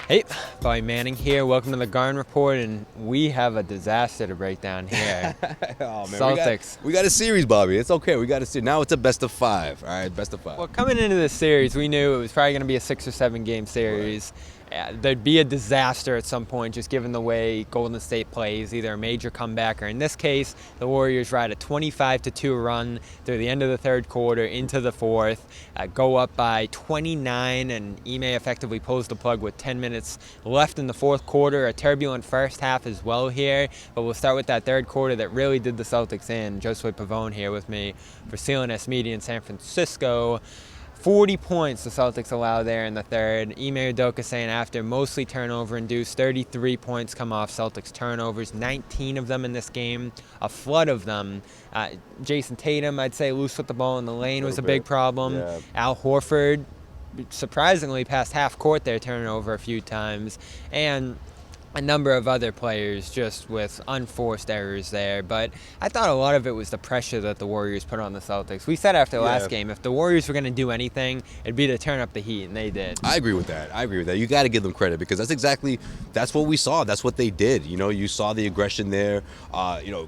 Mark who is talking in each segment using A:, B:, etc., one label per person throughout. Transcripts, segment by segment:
A: Hey, Bobby Manning here. Welcome to the Garden Report, and we have a disaster to break down here.
B: Oh, man.
A: Celtics.
B: We got a series, Bobby. It's okay. We got a series. Now it's a best of five. All right, best of five.
A: Well, coming into this series, we knew it was probably going to be a 6 or 7 game series. There'd be a disaster at some point, just given the way Golden State plays, either a major comeback or, in this case, the Warriors ride a 25-2 run through the end of the third quarter into the fourth, go up by 29, and Ime effectively pulls the plug with 10 minutes left in the fourth quarter. A turbulent first half as well here, but we'll start with that third quarter that really did the Celtics in. Josue Pavon here with me for CLNS Media in San Francisco. 40 points the Celtics allow there in the third. Ime Udoka saying after mostly turnover-induced, 33 points come off Celtics turnovers, 19 of them in this game, a flood of them. Jayson Tatum, I'd say, loose with the ball in the lane was a big problem.
B: Yeah.
A: Al Horford, surprisingly, past half court there, turning over a few times. And a number of other players just with unforced errors there, but I thought a lot of it was the pressure that the Warriors put on the Celtics. We said after the last game, if the Warriors were going to do anything, it'd be to turn up the heat, and they did.
B: I agree with that. You got to give them credit because that's what we saw. That's what they did. You know, you saw the aggression there,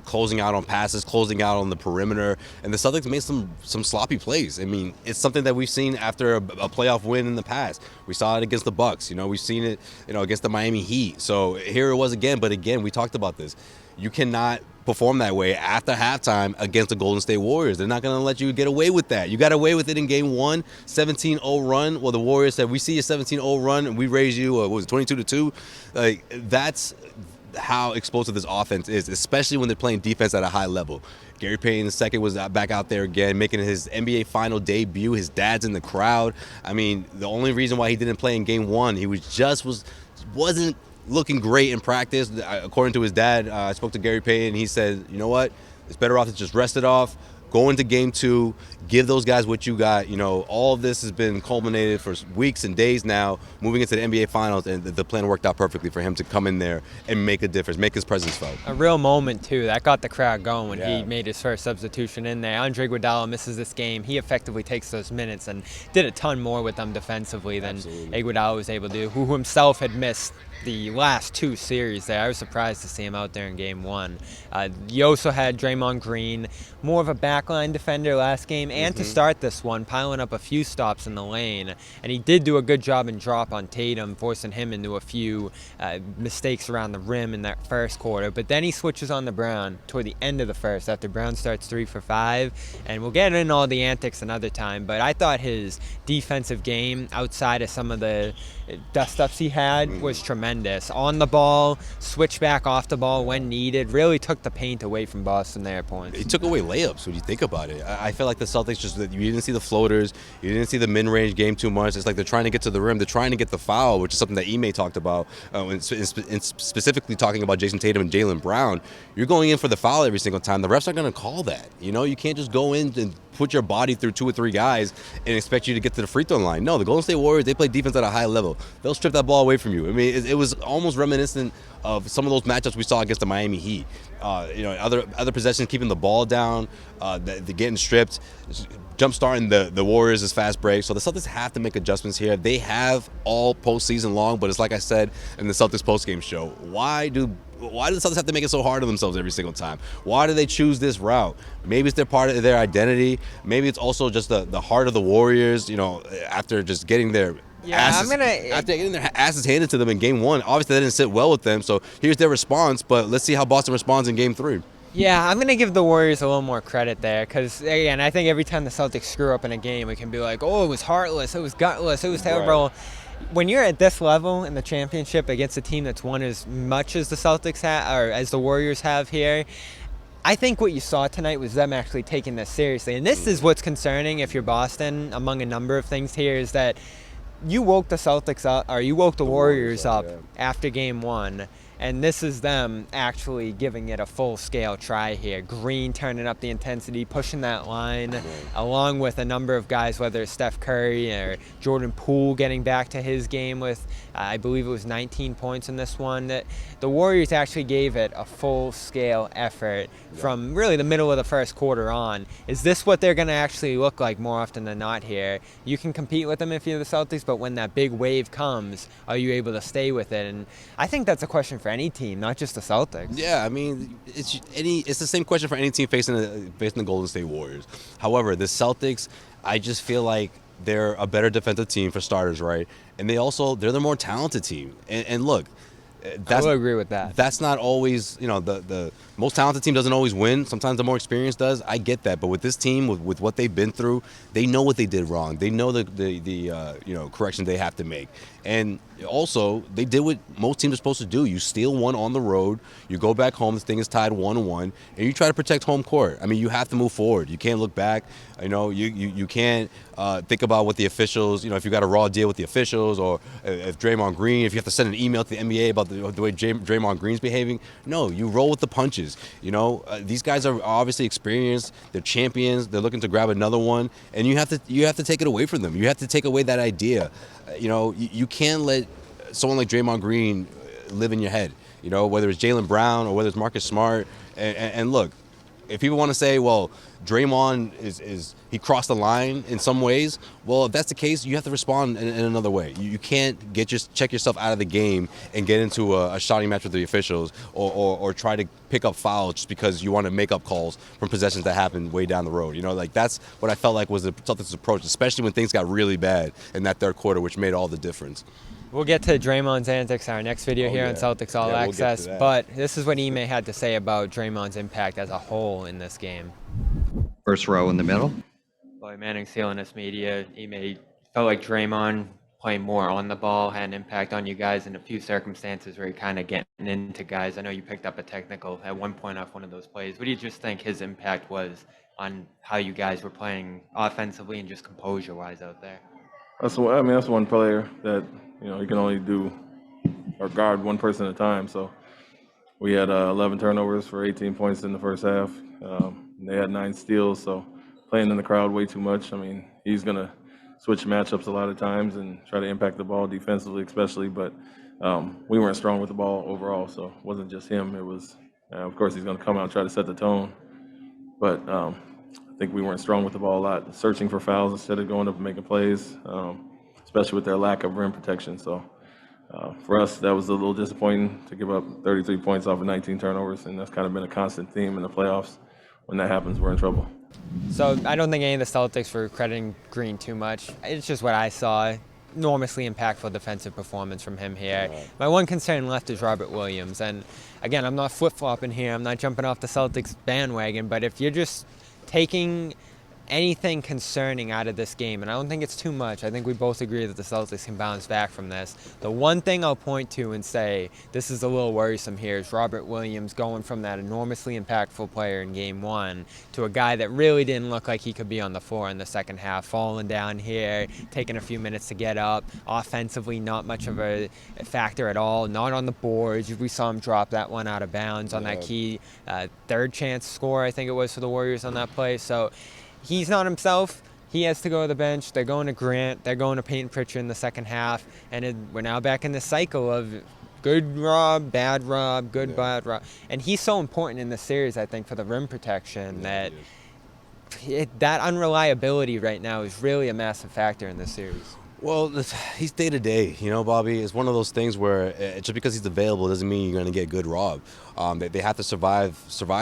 B: closing out on passes, closing out on the perimeter, and the Celtics made some sloppy plays. I mean, it's something that we've seen after a playoff win in the past. We saw it against the Bucks. We've seen it, against the Miami Heat. So here it was again, but again, we talked about this. You cannot perform that way after halftime against the Golden State Warriors. They're not going to let you get away with that. You got away with it in game one, 17-0 run. Well, the Warriors said, we see a 17-0 run, and we raise you, 22-2? Like, that's how explosive this offense is, especially when they're playing defense at a high level. Gary Payton II was back out there again, making his NBA final debut. His dad's in the crowd. I mean, the only reason why he didn't play in game one, he wasn't looking great in practice. According to his dad, I spoke to Gary Payton, and he said, you know what, it's better off to just rest it off, go into game two, give those guys what you got. All of this has been culminated for weeks and days now, moving into the NBA Finals, and the plan worked out perfectly for him to come in there and make a difference, make his presence felt.
A: A real moment, too. That got the crowd going when he made his first substitution in there. Andre Iguodala misses this game. He effectively takes those minutes and did a ton more with them defensively than Iguodala was able to do, who himself had missed the last two series there. I was surprised to see him out there in game one. You also had Draymond Green, more of a backline defender last game, and to start this one, piling up a few stops in the lane. And he did do a good job in drop on Tatum, forcing him into a few mistakes around the rim in that first quarter. But then he switches on to Brown toward the end of the first, after Brown starts 3 for 5. And we'll get into all the antics another time, but I thought his defensive game, outside of some of the dust-ups he had, was tremendous. On the ball, switch back off the ball when needed, really took the paint away from Boston there at points.
B: He took away layups when you think about it. I feel like the Celtics you didn't see the floaters, you didn't see the mid-range game too much. It's like they're trying to get to the rim, they're trying to get the foul, which is something that Ime talked about, and specifically talking about Jayson Tatum and Jaylen Brown. You're going in for the foul every single time. The refs are going to call that. You can't just go in and put your body through 2 or 3 guys and expect you to get to the free throw line. No, the Golden State Warriors, they play defense at a high level. They'll strip that ball away from you. I mean, it was almost reminiscent of some of those matchups we saw against the Miami Heat. Other possessions, keeping the ball down, they're getting stripped, jump-starting the Warriors' fast break. So the Celtics have to make adjustments here. They have all postseason long, but it's like I said in the Celtics postgame show. Why do the Celtics have to make it so hard on themselves every single time? Why do they choose this route? Maybe it's their part of their identity. Maybe it's also just the heart of the Warriors, after just getting their after getting their asses handed to them in game one. Obviously, that didn't sit well with them, so here's their response, but let's see how Boston responds in game 3.
A: Yeah, I'm going to give the Warriors a little more credit there because, again, I think every time the Celtics screw up in a game, we can be like, oh, it was heartless, it was gutless, it was terrible. Right. When you're at this level in the championship against a team that's won as much as the Celtics have, or as the Warriors have here, I think what you saw tonight was them actually taking this seriously. And this is what's concerning if you're Boston, among a number of things here, is that you woke the Celtics up, or you woke the Warriors up after game one, And this is them actually giving it a full-scale try here. Green turning up the intensity, pushing that line, along with a number of guys, whether it's Steph Curry or Jordan Poole getting back to his game with, I believe it was 19 points in this one. The Warriors actually gave it a full-scale effort from really the middle of the first quarter on. Is this what they're going to actually look like more often than not here? You can compete with them if you're the Celtics, but when that big wave comes, are you able to stay with it? And I think that's a question for any team, not just the Celtics.
B: Yeah, I mean, it's the same question for any team facing the Golden State Warriors. However, the Celtics, I just feel like they're a better defensive team for starters, right? And they're the more talented team. And look,
A: I will agree with that.
B: That's not always, the most talented team doesn't always win. Sometimes the more experienced does. I get that, but with this team, with what they've been through, they know what they did wrong. They know the corrections they have to make, and also they did what most teams are supposed to do. You steal one on the road, you go back home. This thing is tied 1-1, and you try to protect home court. I mean, you have to move forward. You can't look back. You can't think about what the officials. If you got a raw deal with the officials, or if Draymond Green, if you have to send an email to the NBA about the way Draymond Green's behaving. No, you roll with the punches. These guys are obviously experienced. They're champions. They're looking to grab another one, and you have to take it away from them. You have to take away that idea. You can't let someone like Draymond Green live in your head. Whether it's Jaylen Brown or whether it's Marcus Smart. And look, if people want to say, well, Draymond he crossed the line in some ways. Well, if that's the case, you have to respond in another way. You can't check yourself out of the game and get into a shouting match with the officials or try to pick up fouls just because you want to make up calls from possessions that happened way down the road. That's what I felt like was the Celtics' approach, especially when things got really bad in that third quarter, which made all the difference.
A: We'll get to Draymond's antics in our next video here on Celtics All Access, but this is what Ime had to say about Draymond's impact as a whole in this game.
C: First row in the middle.
A: Lloyd Manning, CLNS Media. Ime felt like Draymond playing more on the ball had an impact on you guys in a few circumstances where you're kind of getting into guys. I know you picked up a technical at one point off one of those plays. What do you just think his impact was on how you guys were playing offensively and just composure-wise out there?
D: That's one player that you can only do or guard one person at a time. So we had 11 turnovers for 18 points in the first half. They had 9 steals. So playing in the crowd way too much. I mean, he's gonna switch matchups a lot of times and try to impact the ball defensively, especially. But we weren't strong with the ball overall. So it wasn't just him. It was, of course, he's gonna come out and try to set the tone. But I think we weren't strong with the ball a lot, searching for fouls instead of going up and making plays, especially with their lack of rim protection. So for us, that was a little disappointing to give up 33 points off of 19 turnovers, and that's kind of been a constant theme in the playoffs. When that happens, we're in trouble.
A: So I don't think any of the Celtics were crediting Green too much. It's just what I saw. Enormously impactful defensive performance from him here. Right. My one concern left is Robert Williams. And again, I'm not flip-flopping here. I'm not jumping off the Celtics bandwagon. But if you're just taking anything concerning out of this game, and I don't think it's too much. I think we both agree that the Celtics can bounce back from this. The one thing I'll point to and say this is a little worrisome here is Robert Williams going from that enormously impactful player in Game 1 to a guy that really didn't look like he could be on the floor in the second half, falling down here, taking a few minutes to get up. Offensively, not much of a factor at all, not on the boards. We saw him drop that one out of bounds on that key third chance score, I think it was, for the Warriors on that play. So he's not himself. He has to go to the bench. They're going to Grant. They're going to Peyton Pritchard in the second half. And we're now back in this cycle of good Rob, bad Rob, good bad Rob. And he's so important in this series, I think, for the rim protection that unreliability right now is really a massive factor in this series.
B: Well, he's day to day, Bobby. It's one of those things where just because he's available doesn't mean you're going to get good Rob. They have to survive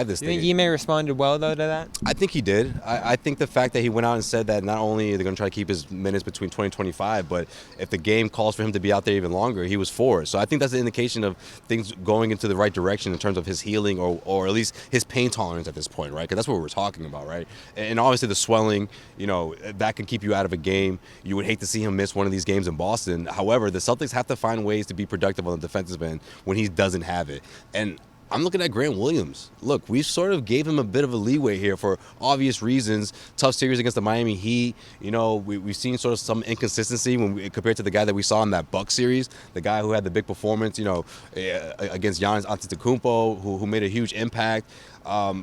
B: this thing.
A: You think Ime responded well, though, to that?
B: I think he did. I think the fact that he went out and said that not only are they going to try to keep his minutes between 20 and 25, but if the game calls for him to be out there even longer, he was for it. So I think that's an indication of things going into the right direction in terms of his healing or at least his pain tolerance at this point, right? Because that's what we're talking about, right? And obviously the swelling, that can keep you out of a game. You would hate to see him miss one of these games in Boston. However, the Celtics have to find ways to be productive on the defensive end when he doesn't have it. And I'm looking at Grant Williams. Look, we sort of gave him a bit of a leeway here for obvious reasons. Tough series against the Miami Heat. You know, we've seen sort of some inconsistency compared to the guy that we saw in that Bucks series, the guy who had the big performance, you know, against Giannis Antetokounmpo, who made a huge impact.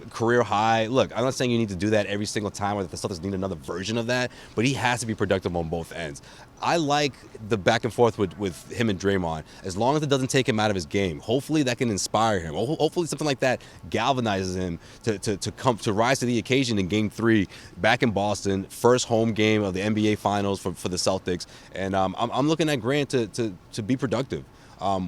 B: Career high. Look, I'm not saying you need to do that every single time or that the Celtics need another version of that, but he has to be productive on both ends. I like the back and forth with him and Draymond. As long as it doesn't take him out of his game, hopefully that can inspire him. Hopefully something like that galvanizes him to rise to the occasion in Game 3 back in Boston, first home game of the NBA Finals for the Celtics. And I'm looking at Grant to be productive.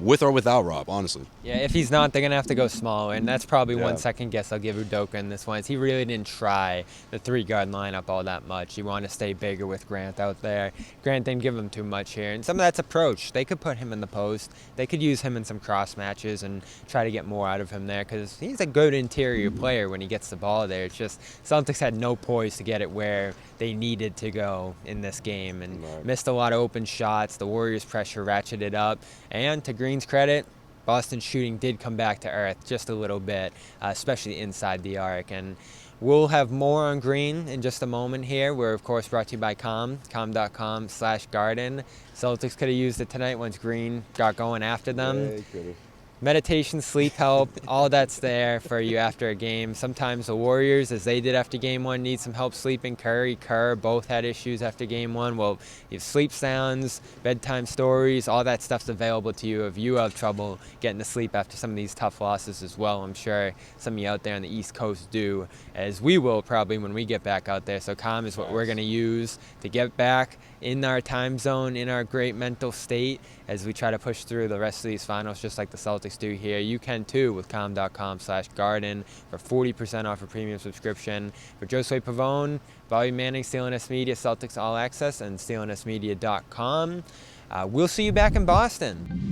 B: With or without Rob, honestly.
A: Yeah, if he's not, they're going to have to go small, and that's probably one second guess I'll give Udoka in this one. Is he really didn't try the three-guard lineup all that much. He wanted to stay bigger with Grant out there. Grant didn't give him too much here, and some of that's approach. They could put him in the post. They could use him in some cross matches and try to get more out of him there because he's a good interior player when he gets the ball there. It's just Celtics had no poise to get it where they needed to go in this game and missed a lot of open shots. The Warriors' pressure ratcheted up, and to Green's credit, Boston's shooting did come back to earth just a little bit, especially inside the arc. And we'll have more on Green in just a moment here. We're, of course, brought to you by com.com/garden. Celtics could have used it tonight once Green got going after them.
B: Yeah,
A: Meditation, sleep help, all that's there for you after a game. Sometimes the Warriors, as they did after Game 1, need some help sleeping. Curry, Kerr both had issues after Game 1. Well, you have sleep sounds, bedtime stories, all that stuff's available to you if you have trouble getting to sleep after some of these tough losses as well. I'm sure some of you out there on the East Coast do, as we will probably when we get back out there. So Calm is what we're going to use to get back in our time zone, in our great mental state as we try to push through the rest of these finals just like the Celtics do here. You can too with com.com/garden for 40% off a premium subscription. For Josue Pavon, Bobby Manning, CLNS Media, Celtics All Access, and CLNSmedia.com. We'll see you back in Boston.